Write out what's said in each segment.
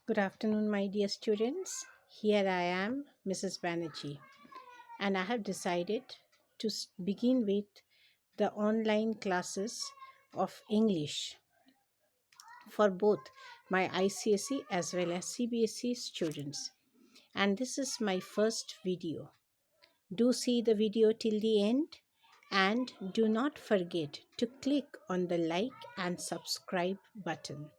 Good afternoon, my dear students. Here I am, Mrs.Banerjee, and I have decided to begin with the online classes of English for both my ICSE as well as CBSE students. And this is my first video. Do see the video till the end and do not forget to click on the like and subscribe button.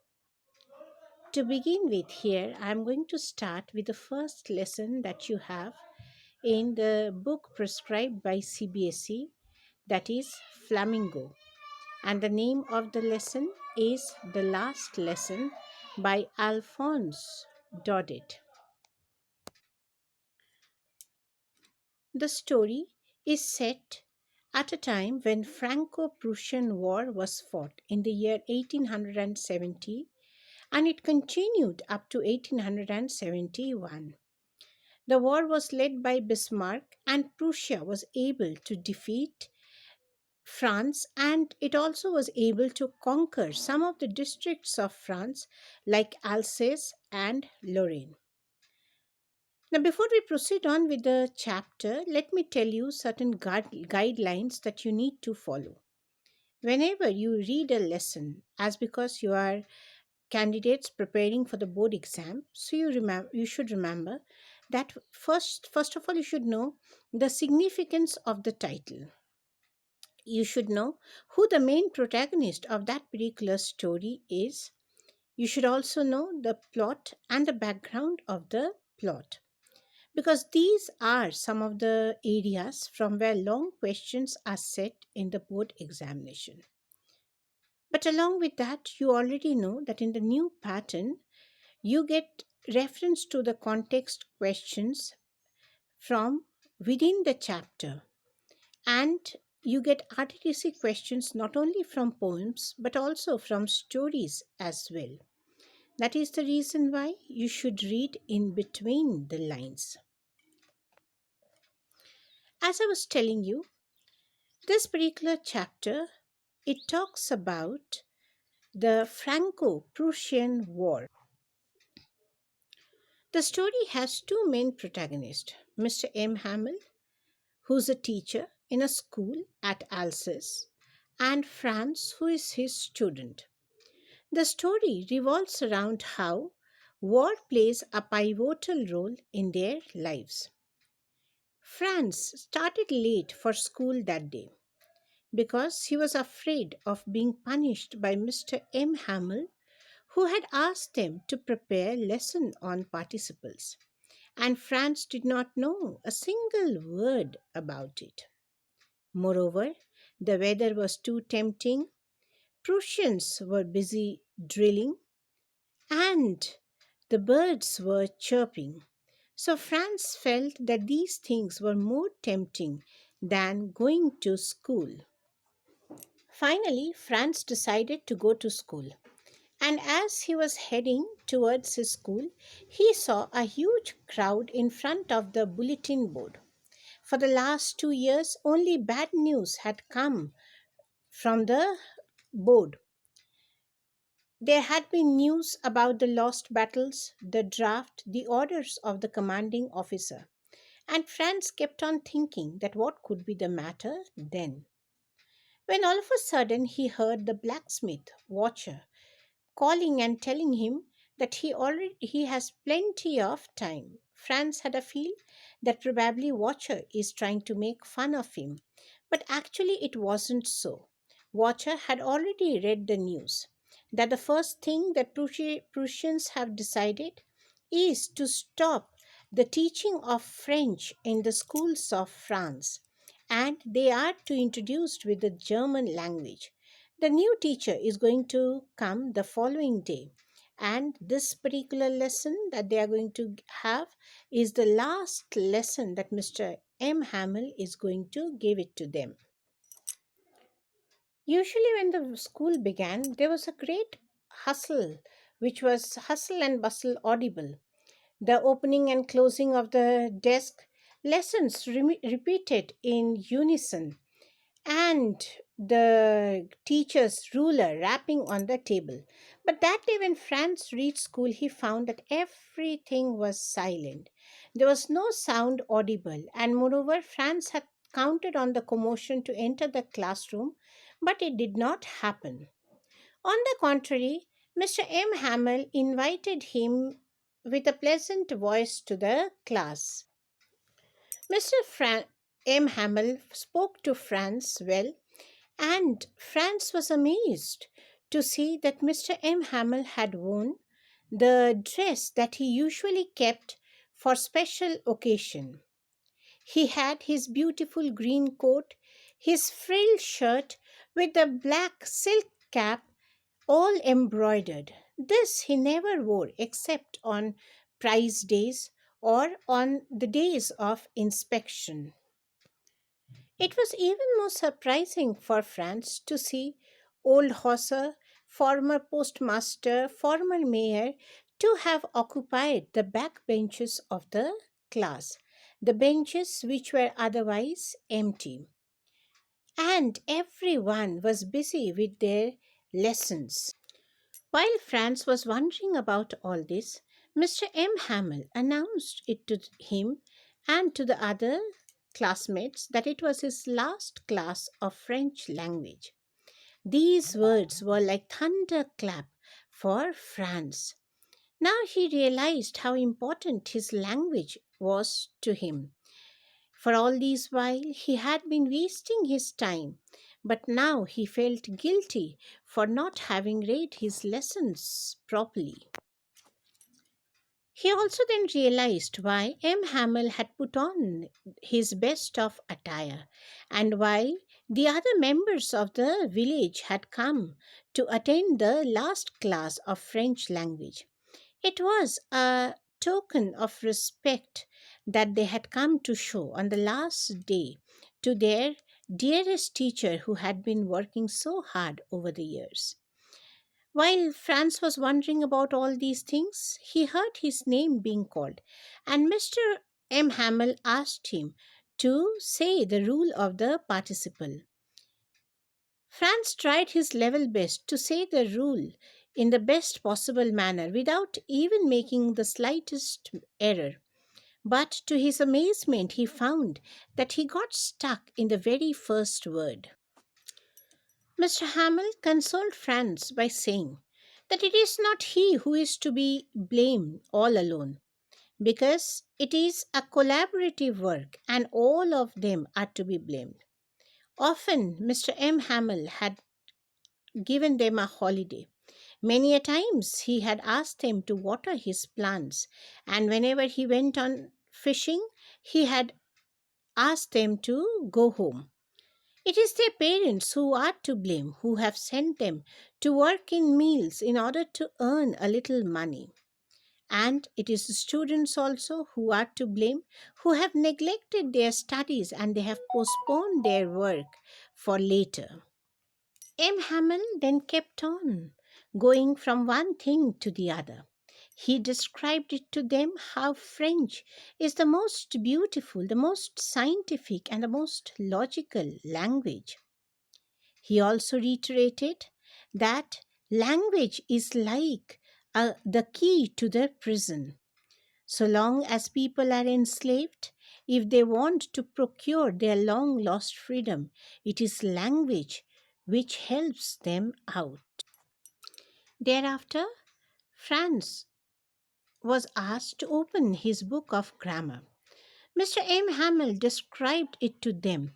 To begin with, here I am going to start with the first lesson that you have in the book prescribed by CBSE, that is Flamingo. And the name of the lesson is The Last Lesson by Alphonse Daudet. The story is set at a time when Franco-Prussian War was fought in the year 1870, and it continued up to 1871. The war was led by Bismarck, and Prussia was able to defeat France, and it also was able to conquer some of the districts of France like Alsace and Lorraine. Now, before we proceed on with the chapter, let me tell you certain guidelines that you need to follow. Whenever you read a lesson, as because you are candidates preparing for the board exam, so you should remember that first of all you should know the significance of the title. You should know who the main protagonist of that particular story is. You should also know the plot and the background of the plot, because these are some of the areas from where long questions are set in the board examination. But along with that, you already know that in the new pattern, you get reference to the context questions from within the chapter, and you get RTTC questions not only from poems but also from stories as well. That is the reason why you should read in between the lines. As I was telling you, this particular chapter, it talks about the Franco-Prussian War. The story has two main protagonists, Mr. M. Hamel, who's a teacher in a school at Alsace, and Franz, who is his student. The story revolves around how war plays a pivotal role in their lives. Franz started late for school that day because he was afraid of being punished by Mr. M. Hamel, who had asked them to prepare lesson on participles, and Franz did not know a single word about it. Moreover, the weather was too tempting, Prussians were busy drilling, and the birds were chirping. So Franz felt that these things were more tempting than going to school. Finally, Franz decided to go to school. And as he was heading towards his school, he saw a huge crowd in front of the bulletin board. For the last 2 years, only bad news had come from the board. There had been news about the lost battles, the draft, the orders of the commanding officer. And Franz kept on thinking that what could be the matter then. When all of a sudden he heard the blacksmith watcher calling and telling him that he has plenty of time. Franz had a feel that probably Watcher is trying to make fun of him, but actually it wasn't so. Watcher had already read the news that the first thing that Prussians have decided is to stop the teaching of French in the schools of France, and they are to introduce with the German language. The new teacher is going to come the following day, and this particular lesson that they are going to have is the last lesson that Mr. M. Hamel is going to give it to them. Usually, when the school began, there was a great hustle, which was hustle and bustle audible. The opening and closing of the desk, lessons repeated in unison, and the teacher's ruler rapping on the table. But that day, when Franz reached school, he found that everything was silent. There was no sound audible, and moreover, Franz had counted on the commotion to enter the classroom, but it did not happen. On the contrary, Mr. M. Hamel invited him with a pleasant voice to the class. Mr. M. Hamel spoke to Franz well, and Franz was amazed to see that Mr. M. Hamel had worn the dress that he usually kept for special occasion. He had his beautiful green coat, his frilled shirt with the black silk cap all embroidered. This he never wore except on prize days or on the days of inspection. It was even more surprising for Franz to see old Hosser, former postmaster, former mayor, to have occupied the back benches of the class, the benches which were otherwise empty. And everyone was busy with their lessons. While Franz was wondering about all this, Mr. M. Hamel announced it to him and to the other classmates that it was his last class of French language. These words were like thunderclap for Franz. Now he realized how important his language was to him. For all this while, he had been wasting his time, but now he felt guilty for not having read his lessons properly. He also then realized why M. Hamel had put on his best of attire and why the other members of the village had come to attend the last class of French language. It was a token of respect that they had come to show on the last day to their dearest teacher who had been working so hard over the years. While Franz was wondering about all these things, he heard his name being called, and Mr. M. Hamel asked him to say the rule of the participle. Franz tried his level best to say the rule in the best possible manner without even making the slightest error. But to his amazement, he found that he got stuck in the very first word. Mr. Hamel consoled Franz by saying that it is not he who is to be blamed all alone, because it is a collaborative work and all of them are to be blamed. Often, Mr. M. Hamel had given them a holiday. Many a times he had asked them to water his plants, and whenever he went on fishing, he had asked them to go home. It is their parents who are to blame, who have sent them to work in mills in order to earn a little money. And it is the students also who are to blame, who have neglected their studies and they have postponed their work for later. M. Hamel then kept on, going from one thing to the other. He described it to them how French is the most beautiful, the most scientific, and the most logical language. He also reiterated that language is like the key to the prison. So long as people are enslaved, if they want to procure their long lost freedom, it is language which helps them out. Thereafter, Franz was asked to open his book of grammar. Mr. M. Hamel described it to them,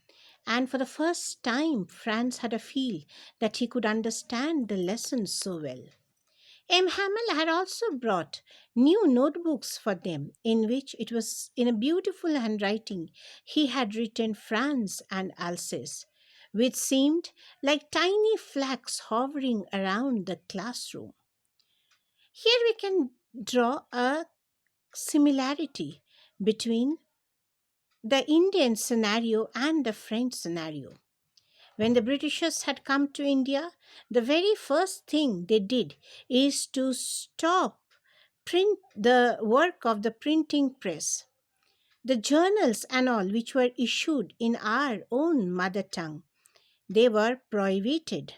and for the first time, Franz had a feel that he could understand the lesson so well. M. Hamel had also brought new notebooks for them, in which it was in a beautiful handwriting he had written France and Alsace, which seemed like tiny flags hovering around the classroom. Here we can draw a similarity between the Indian scenario and the French scenario. When the Britishers had come to India, the very first thing they did is to stop print the work of the printing press. The journals and all which were issued in our own mother tongue, They were prohibited,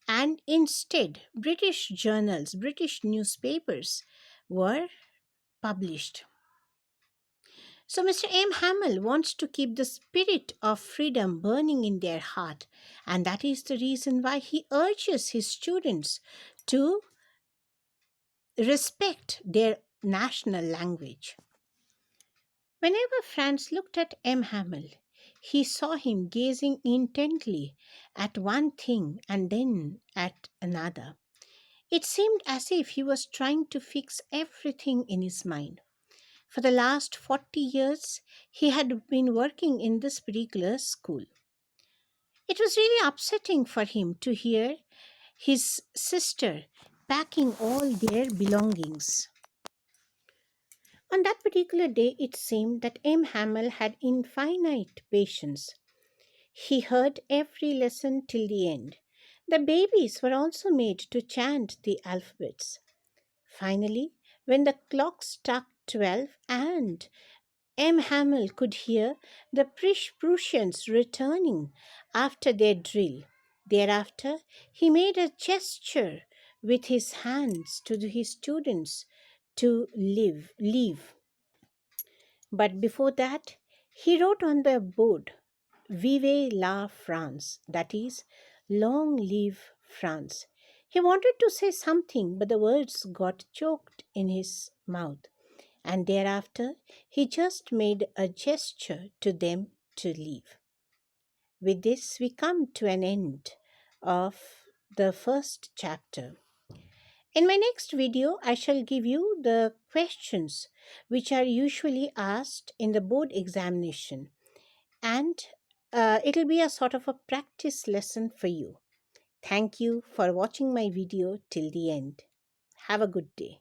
and instead, British journals, British newspapers were published. So, Mr. M. Hamill wants to keep the spirit of freedom burning in their heart, and that is the reason why he urges his students to respect their national language. Whenever Franz looked at M. Hamill, he saw him gazing intently at one thing and then at another. It seemed as if he was trying to fix everything in his mind. For the last 40 years, he had been working in this particular school. It was really upsetting for him to hear his sister packing all their belongings. On that particular day, it seemed that M. Hamill had infinite patience. He heard every lesson till the end. The babies were also made to chant the alphabets. Finally, when the clock struck 12 and M. Hamill could hear the Prussians returning after their drill. Thereafter, he made a gesture with his hands to his students to leave. But before that, he wrote on the board, Vive la France, that is, long live France. He wanted to say something, but the words got choked in his mouth, and thereafter he just made a gesture to them to leave. With this, we come to an end of the first chapter. In my next video, I shall give you the questions which are usually asked in the board examination, and it'll be a sort of a practice lesson for you. Thank you for watching my video till the end. Have a good day.